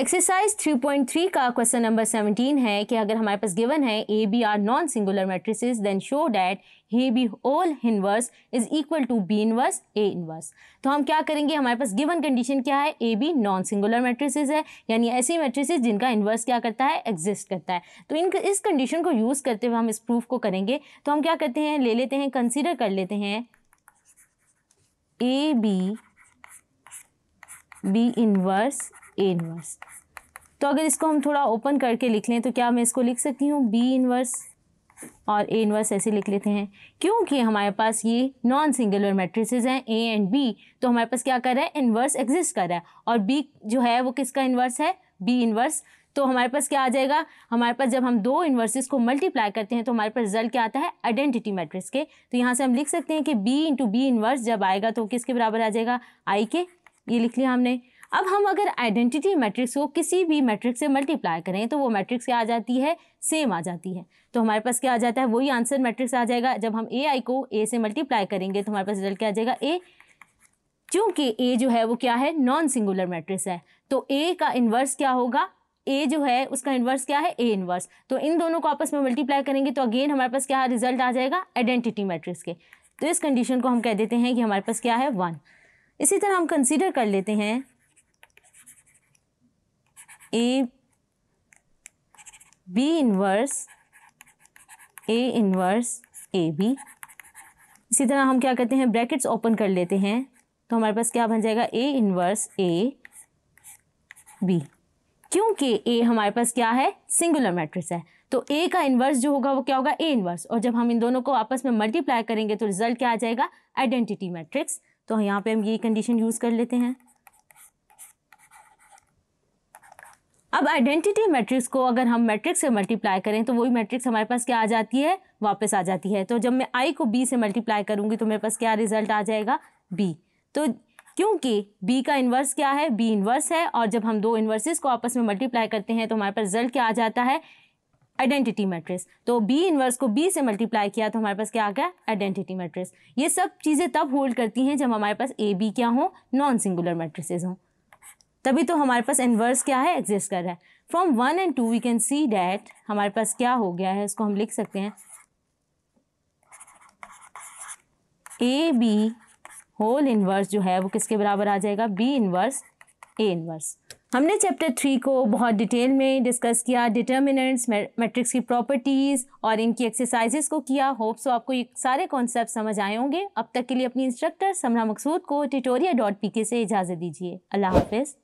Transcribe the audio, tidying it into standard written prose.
Exercise 3.3 का question number 17 है कि अगर हमारे पास गिवन है A B are non singular matrices then show that A B whole inverse is equal to B inverse A inverse. तो हम क्या करेंगे, हमारे पास गिवन कंडीशन क्या है, A B non singular matrices है, यानी ऐसी मैट्रिसेस जिनका इनवर्स क्या करता है, एग्जिस्ट करता है। तो इस कंडीशन को यूज़ करते हुए हम इस प्रूफ को करेंगे। तो हम क्या करते हैं, ले लेते हैं, कंसिडर कर लेते हैं A B inverse A inverse. तो अगर इसको हम थोड़ा ओपन करके लिख लें तो क्या मैं इसको लिख सकती हूँ बी इनवर्स और ए इनवर्स ऐसे लिख लेते हैं, क्योंकि हमारे पास ये नॉन सिंगुलर मैट्रिसेस हैं ए एंड बी। तो हमारे पास क्या कर रहा है, इनवर्स एग्जिस्ट कर रहा है, और बी जो है वो किसका इनवर्स है, बी इनवर्स। तो हमारे पास क्या आ जाएगा, हमारे पास जब हम दो इन्वर्सेस को मल्टीप्लाई करते हैं तो हमारे पास रिजल्ट क्या आता है, आइडेंटिटी मैट्रिक्स के। तो यहाँ से हम लिख सकते हैं कि बी इंटू बी इनवर्स जब आएगा तो किसके बराबर आ जाएगा, आई के। ये लिख लिया हमने। अब हम अगर आइडेंटिटी मैट्रिक्स को किसी भी मैट्रिक्स से मल्टीप्लाई करें तो वो मैट्रिक्स क्या आ जाती है, सेम आ जाती है। तो हमारे पास क्या आ जाता है, वही आंसर मैट्रिक्स आ जाएगा। जब हम ए आई को ए से मल्टीप्लाई करेंगे तो हमारे पास रिजल्ट क्या आ जाएगा, ए। क्योंकि ए जो है वो क्या है, नॉन सिंगुलर मैट्रिक्स है, तो ए का इन्वर्स क्या होगा, ए जो है उसका इन्वर्स क्या है, ए इन्वर्स। तो इन दोनों को आपस में मल्टीप्लाई करेंगे तो अगेन हमारे पास क्या रिजल्ट आ जाएगा, आइडेंटिटी मैट्रिक्स के। तो इस कंडीशन को हम कह देते हैं कि हमारे पास क्या है, 1। इसी तरह हम कंसीडर कर लेते हैं A B inverse A inverse A B. इसी तरह हम क्या करते हैं, ब्रैकेट्स ओपन कर लेते हैं, तो हमारे पास क्या बन जाएगा, ए इनवर्स ए बी। क्योंकि ए हमारे पास क्या है, सिंगुलर मैट्रिक्स है, तो ए का इन्वर्स जो होगा वो क्या होगा, ए इन्वर्स। और जब हम इन दोनों को आपस में मल्टीप्लाई करेंगे तो रिजल्ट क्या आ जाएगा, आइडेंटिटी मैट्रिक्स। तो यहाँ पे हम ये कंडीशन यूज कर लेते हैं। अब आइडेंटिटी मैट्रिक्स को अगर हम मैट्रिक्स से मल्टीप्लाई करें तो वही मैट्रिक्स हमारे पास क्या आ जाती है, वापस आ जाती है। तो जब मैं आई को बी से मल्टीप्लाई करूंगी तो मेरे पास क्या रिजल्ट आ जाएगा, बी। तो क्योंकि बी का इन्वर्स क्या है, बी इन्वर्स है, और जब हम दो इन्वर्सेस को आपस में मल्टीप्लाई करते हैं तो हमारे पास रिजल्ट क्या आ जाता है, आइडेंटिटी मैट्रिक्स। तो बी इन्वर्स को बी से मल्टीप्लाई किया तो हमारे पास क्या आ गया, आइडेंटिटी मैट्रिक्स। ये सब चीज़ें तब होल्ड करती हैं जब हमारे पास ए बी क्या हो, नॉन सिंगुलर मैट्रिसेस हों, तभी तो हमारे पास इन्वर्स क्या है, एग्जिस्ट कर रहा है। From 1 and 2 we can see that हमारे पास क्या हो गया है, इसको हम लिख सकते हैं ए बी होल इन्वर्स जो है वो किसके बराबर आ जाएगा, बी इन्वर्स ए इन्वर्स। हमने चैप्टर 3 को बहुत डिटेल में डिस्कस किया, डिटर्मिनेंट्स, मैट्रिक्स की प्रॉपर्टीज़ और इनकी एक्सरसाइजेस को किया। होप सो आपको ये सारे कॉन्सेप्ट समझ आए होंगे। अब तक के लिए अपनी इंस्ट्रक्टर समरा मकसूद को tutoria.pk से इजाज़त दीजिए। अल्लाह हाफिज़।